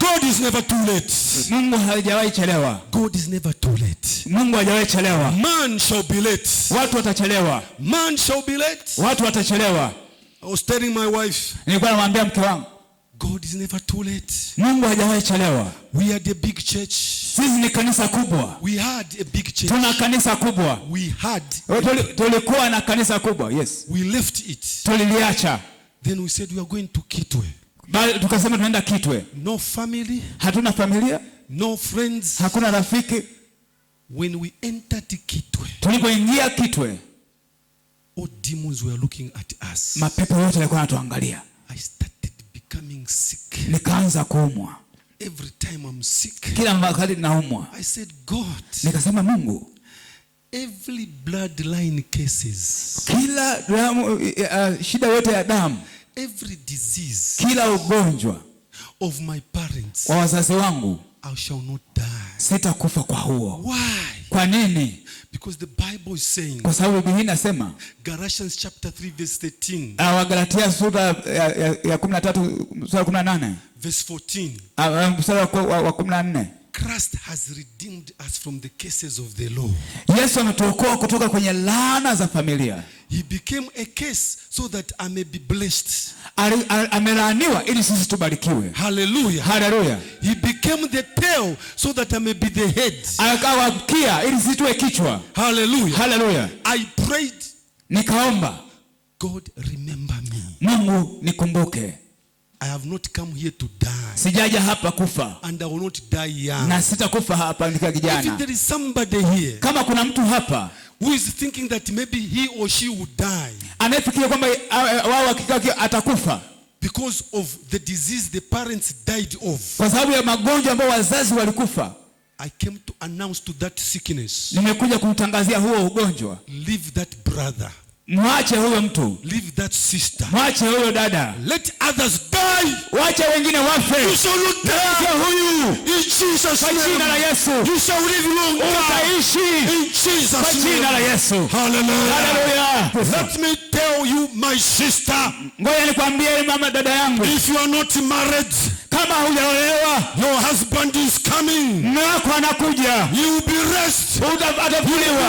God is never too late. Mungu hajawahi chelewa. God is never too late. Mungu hajawahi chelewa. Man shall be late. Watu watachelewa. Man shall be late. Watu watachelewa. I was telling my wife, nilikuwa namwambia mke wangu, God is never too late. Mungu hajawahi chelewa. We are the big church. Sisi ni kanisa kubwa. We had a big church. Tuna kanisa kubwa. We had. Tulikuwa na kanisa kubwa. Yes. We left it. Tuliliacha. Then we said we are going to Kitwe. Tukasema tunaenda Kitwe. No family. Hatuna familia. No friends. Hakuna rafiki. When we entered Kitwe, tulipoingia Kitwe, all demons were looking at us. Mapepo yote yalikuwa yanatuangalia. I started becoming sick. Nikaanza kuumwa. Every time I'm sick, kila wakati naumwa. I said, God, nikasema Mungu, every bloodline cases, kila shida yote ya damu, every disease, kila ugonjwa of my parents, wa wazazi wangu, I shall not die. Sitakufa kwa huo. Why? Kwa nini? Because the Bible is saying, kwa sababu Biblia inasema, Galatians chapter 3 verse 13, Wagalatia sura ya 13 sura 18 verse 14, sura wa 14, Christ has redeemed us from the cases of the law. Yesu ametuokoa kutoka kwenye laana za familia. He became a case so that I may be blessed. Amelaaniwa ili sisi tubarikiwe. Hallelujah. Hallelujah. He became the tail so that I may be the head. Akawa mkia ili sisi tuwe kichwa. Hallelujah. Hallelujah. I prayed, nikaomba, God remember me. Mungu nikumbuke. I have not come here to die. Sijaja hapa kufa. And I will not die young. Na sitakufa hapa nikiwa kijana. If there is somebody here, kama kuna mtu hapa who is thinking that maybe he or she will die, anayefikiria kwamba wao hakika atakufa because of the disease the parents died of, kwa sababu ya magonjwa ambayo wazazi walikufa, I came to announce to that sickness, nimekuja kumtangazia huo ugonjwa, leave that brother, mwache huyo mtu, leave that sister, mwache huyo dada, let others die, wacha wengine wafe. You shall not die. Huyu in Jesus kwa name, jina la Yesu you shall live long, utaishi in Jesus kwa jina la name. Yesu. Hallelujah. Hallelujah. Let me tell you, my sister, ngoja nikwambie mama, dada yangu, if you are not married, kama hujaolewa, your husband is coming, mume wako anakuja, you will be rest, atafuliwa,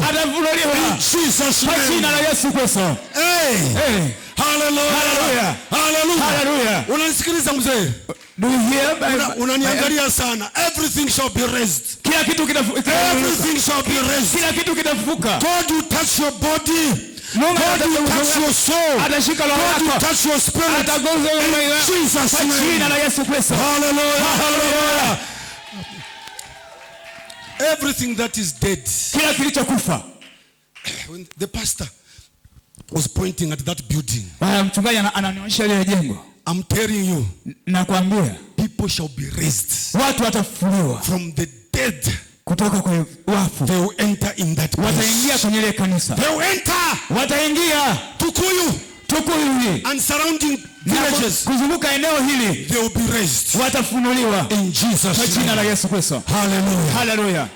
atafuliwa in Jesus kwa jina name. la Yesu Kristo. Hey. Hallelujah. Hallelujah. Hallelujah. Hallelujah. Unanisikiliza mzee? Do you hear? Unaniangalia sana. Everything shall be raised. Kila kitu kitafufuka. Everything shall be raised. Kila kitu kitafufuka. God will touch your body. Mungu God will touch your soul. atashika roho God will yako. touch your spirit. Ataguza wewe In Jesus kwa jina name. la Yesu Kristo. Hallelujah. Hallelujah. Everything that is dead. Kila kilichokufa. When the pastor was pointing at that building, mchungaji ananionyesha ile jengo, I'm telling you, nakwambia, people shall be raised. Watu watafufuliwa from the dead. Kutoka kwa wafu. They will enter in that place. Wataingia kwenye ile kanisa. They will enter. Wataingia Tukuyu hii and surrounding villages. Kuzunguka eneo hili. They will be raised. Watafunuliwa in Jesus kwa jina la Yesu Kristo. Hallelujah. Hallelujah.